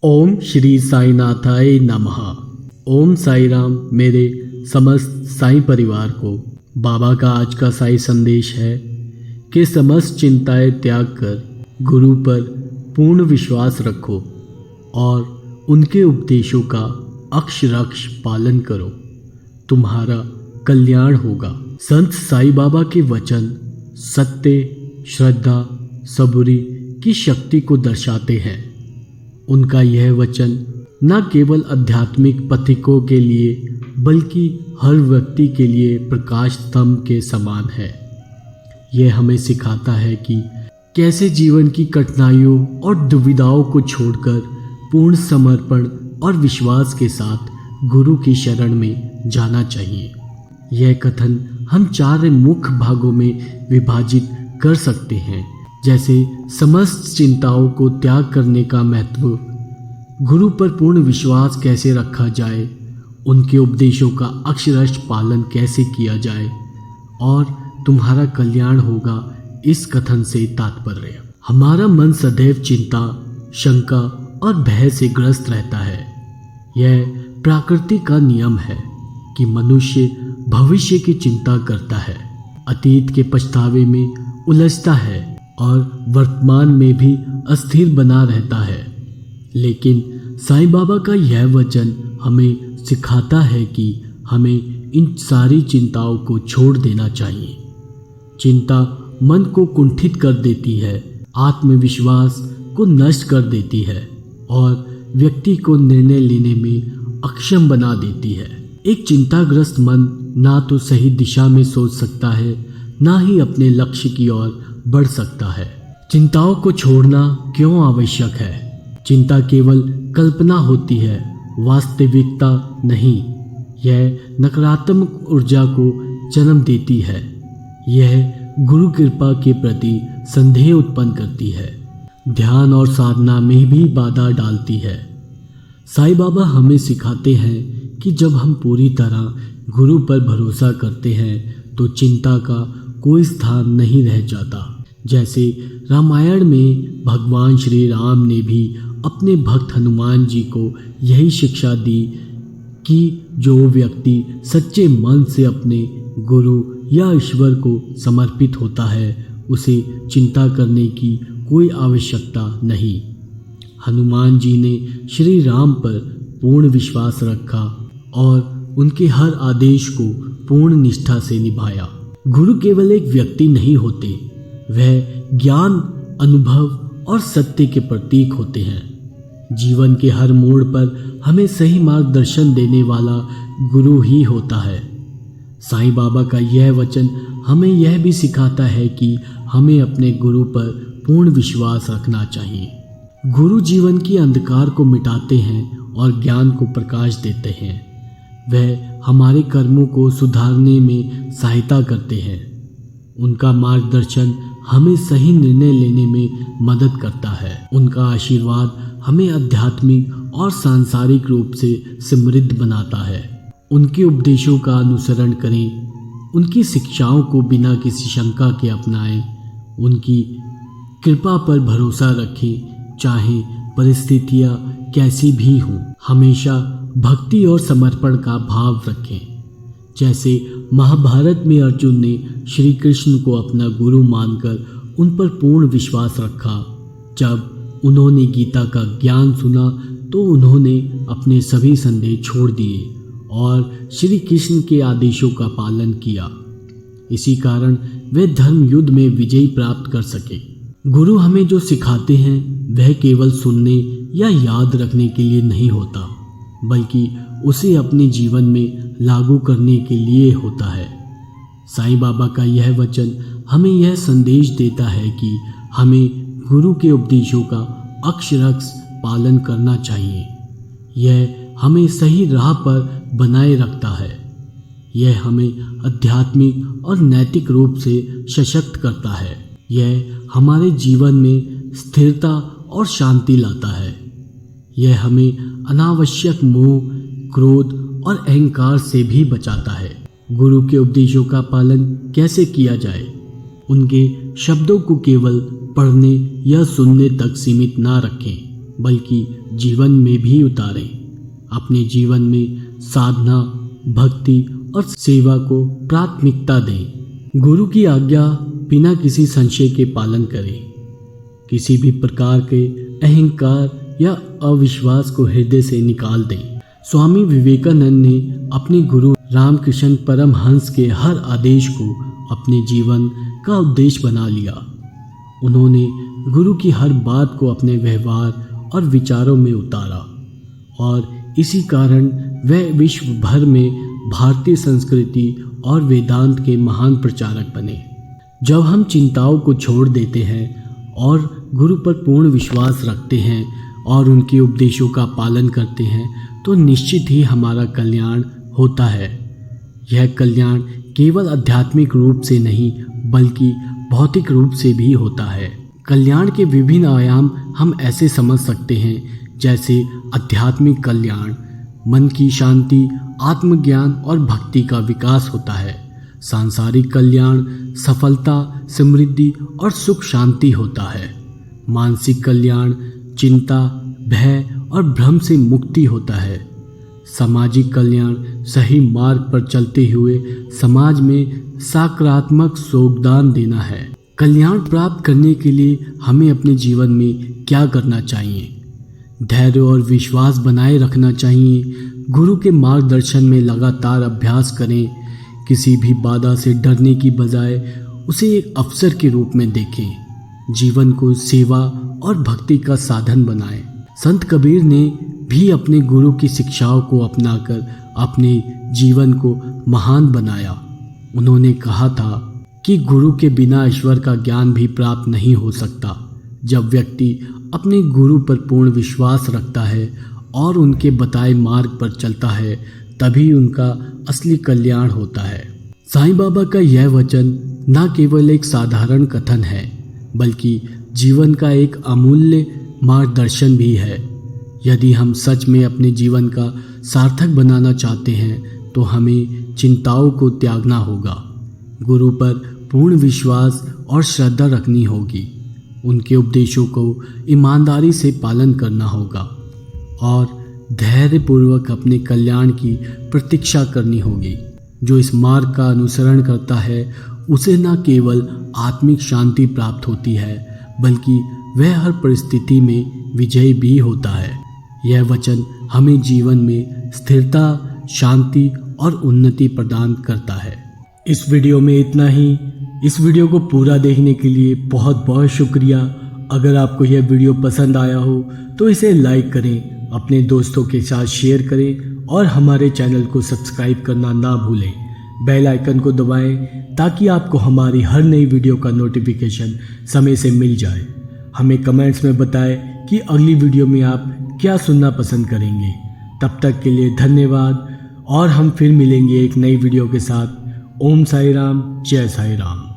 ओम श्री साईनाथाय नमः। ओम साई राम। मेरे समस्त साई परिवार को बाबा का आज का साई संदेश है कि समस्त चिंताएं त्याग कर गुरु पर पूर्ण विश्वास रखो और उनके उपदेशों का अक्षरशः पालन करो, तुम्हारा कल्याण होगा। संत साई बाबा के वचन सत्य, श्रद्धा, सबूरी की शक्ति को दर्शाते हैं। उनका यह वचन न केवल आध्यात्मिक पथिकों के लिए बल्कि हर व्यक्ति के लिए प्रकाश स्तंभ के समान है। यह हमें सिखाता है कि कैसे जीवन की कठिनाइयों और दुविधाओं को छोड़कर पूर्ण समर्पण और विश्वास के साथ गुरु की शरण में जाना चाहिए। यह कथन हम 4 मुख्य भागों में विभाजित कर सकते हैं, जैसे समस्त चिंताओं को त्याग करने का महत्व, गुरु पर पूर्ण विश्वास कैसे रखा जाए, उनके उपदेशों का अक्षरशः पालन कैसे किया जाए और तुम्हारा कल्याण होगा। इस कथन से तात्पर्य, हमारा मन सदैव चिंता, शंका और भय से ग्रस्त रहता है। यह प्रकृति का नियम है कि मनुष्य भविष्य की चिंता करता है, अतीत के पछतावे में उलझता है और वर्तमान में भी अस्थिर बना रहता है। लेकिन साईं बाबा का यह वचन हमें सिखाता है कि हमें इन सारी चिंताओं को छोड़ देना चाहिए। चिंता मन को कुंठित कर देती है, आत्मविश्वास को नष्ट कर देती है और व्यक्ति को निर्णय लेने में अक्षम बना देती है। एक चिंताग्रस्त मन ना तो सही दिशा में सोच सकता है, ना ही अपने लक्ष्य की ओर बढ़ सकता है। चिंताओं को छोड़ना क्यों आवश्यक है? चिंता केवल कल्पना होती है, वास्तविकता नहीं। यह नकारात्मक ऊर्जा को जन्म देती है। यह गुरु कृपा के प्रति संदेह उत्पन्न करती है, ध्यान और साधना में भी बाधा डालती है। साईं बाबा हमें सिखाते हैं कि जब हम पूरी तरह गुरु पर भरोसा करते हैं तो चिंता का कोई स्थान नहीं रह जाता। जैसे रामायण में भगवान श्री राम ने भी अपने भक्त हनुमान जी को यही शिक्षा दी कि जो व्यक्ति सच्चे मन से अपने गुरु या ईश्वर को समर्पित होता है उसे चिंता करने की कोई आवश्यकता नहीं। हनुमान जी ने श्री राम पर पूर्ण विश्वास रखा और उनके हर आदेश को पूर्ण निष्ठा से निभाया। गुरु केवल एक व्यक्ति नहीं होते, वह ज्ञान, अनुभव और सत्य के प्रतीक होते हैं। जीवन के हर मोड़ पर हमें सही मार्गदर्शन देने वाला गुरु ही होता है। साईं बाबा का यह वचन हमें यह भी सिखाता है कि हमें अपने गुरु पर पूर्ण विश्वास रखना चाहिए। गुरु जीवन की अंधकार को मिटाते हैं और ज्ञान को प्रकाश देते हैं। वह हमारे कर्मों को सुधारने में सहायता करते हैं। उनका मार्गदर्शन हमें सही निर्णय लेने में मदद करता है। उनका आशीर्वाद हमें आध्यात्मिक और सांसारिक रूप से समृद्ध बनाता है। उनके उपदेशों का अनुसरण करें, उनकी शिक्षाओं को बिना किसी शंका के अपनाएं, उनकी कृपा पर भरोसा रखें, चाहे परिस्थितियां कैसी भी हों। हमेशा भक्ति और समर्पण का भाव रखें। जैसे महाभारत में अर्जुन ने श्री कृष्ण को अपना गुरु मानकर उन पर पूर्ण विश्वास रखा। जब उन्होंने गीता का ज्ञान सुना तो उन्होंने अपने सभी संदेह छोड़ दिए और श्री कृष्ण के आदेशों का पालन किया। इसी कारण वे धर्म युद्ध में विजय प्राप्त कर सके। गुरु हमें जो सिखाते हैं वह केवल सुनने या याद रखने के लिए नहीं होता, बल्कि उसे अपने जीवन में लागू करने के लिए होता है। साईं बाबा का यह वचन हमें यह संदेश देता है कि हमें गुरु के उपदेशों का अक्षरशः पालन करना चाहिए। यह हमें सही राह पर बनाए रखता है। यह हमें आध्यात्मिक और नैतिक रूप से सशक्त करता है। यह हमारे जीवन में स्थिरता और शांति लाता है। यह हमें अनावश्यक मोह, क्रोध और अहंकार से भी बचाता है। गुरु के उपदेशों का पालन कैसे किया जाए? उनके शब्दों को केवल पढ़ने या सुनने तक सीमित ना रखें, बल्कि जीवन में भी उतारें। अपने जीवन में साधना, भक्ति और सेवा को प्राथमिकता दें। गुरु की आज्ञा बिना किसी संशय के पालन करें। किसी भी प्रकार के अहंकार या अविश्वास को हृदय से निकाल दें। स्वामी विवेकानंद ने अपने गुरु रामकृष्ण परमहंस के हर आदेश को अपने जीवन का उद्देश्य बना लिया। उन्होंने गुरु की हर बात को अपने व्यवहार और विचारों में उतारा और इसी कारण वह विश्व भर में भारतीय संस्कृति और वेदांत के महान प्रचारक बने। जब हम चिंताओं को छोड़ देते हैं और गुरु पर पूर्ण विश्वास रखते हैं और उनके उपदेशों का पालन करते हैं तो निश्चित ही हमारा कल्याण होता है। यह कल्याण केवल आध्यात्मिक रूप से नहीं बल्कि भौतिक रूप से भी होता है। कल्याण के विभिन्न आयाम हम ऐसे समझ सकते हैं जैसे आध्यात्मिक कल्याण, मन की शांति, आत्मज्ञान और भक्ति का विकास होता है। सांसारिक कल्याण, सफलता, समृद्धि और सुख शांति होता है। मानसिक कल्याण, चिंता, भय और भ्रम से मुक्ति होता है। सामाजिक कल्याण, सही मार्ग पर चलते हुए समाज में सकारात्मक योगदान देना है। कल्याण प्राप्त करने के लिए हमें अपने जीवन में क्या करना चाहिए? धैर्य और विश्वास बनाए रखना चाहिए। गुरु के मार्गदर्शन में लगातार अभ्यास करें। किसी भी बाधा से डरने की बजाय उसे एक अवसर के रूप में देखें। जीवन को सेवा और भक्ति का साधन बनाएं। संत कबीर ने भी अपने गुरु की शिक्षाओं को अपनाकर अपने जीवन को महान बनाया। उन्होंने कहा था कि गुरु के बिना ईश्वर का ज्ञान भी प्राप्त नहीं हो सकता। जब व्यक्ति अपने गुरु पर पूर्ण विश्वास रखता है और उनके बताए मार्ग पर चलता है तभी उनका असली कल्याण होता है। साईं बाबा का यह वचन न केवल एक साधारण कथन है बल्कि जीवन का एक अमूल्य मार्गदर्शन भी है। यदि हम सच में अपने जीवन का सार्थक बनाना चाहते हैं तो हमें चिंताओं को त्यागना होगा। गुरु पर पूर्ण विश्वास और श्रद्धा रखनी होगी। उनके उपदेशों को ईमानदारी से पालन करना होगा और धैर्यपूर्वक अपने कल्याण की प्रतीक्षा करनी होगी। जो इस मार्ग का अनुसरण करता है उसे न केवल आत्मिक शांति प्राप्त होती है बल्कि वह हर परिस्थिति में विजयी भी होता है। यह वचन हमें जीवन में स्थिरता, शांति और उन्नति प्रदान करता है। इस वीडियो में इतना ही। इस वीडियो को पूरा देखने के लिए बहुत बहुत शुक्रिया। अगर आपको यह वीडियो पसंद आया हो तो इसे लाइक करें, अपने दोस्तों के साथ शेयर करें और हमारे चैनल को सब्सक्राइब करना ना भूलें। बेल आइकन को दबाएं ताकि आपको हमारी हर नई वीडियो का नोटिफिकेशन समय से मिल जाए। हमें कमेंट्स में बताएं कि अगली वीडियो में आप क्या सुनना पसंद करेंगे। तब तक के लिए धन्यवाद और हम फिर मिलेंगे एक नई वीडियो के साथ। ओम साई राम, जय साई राम।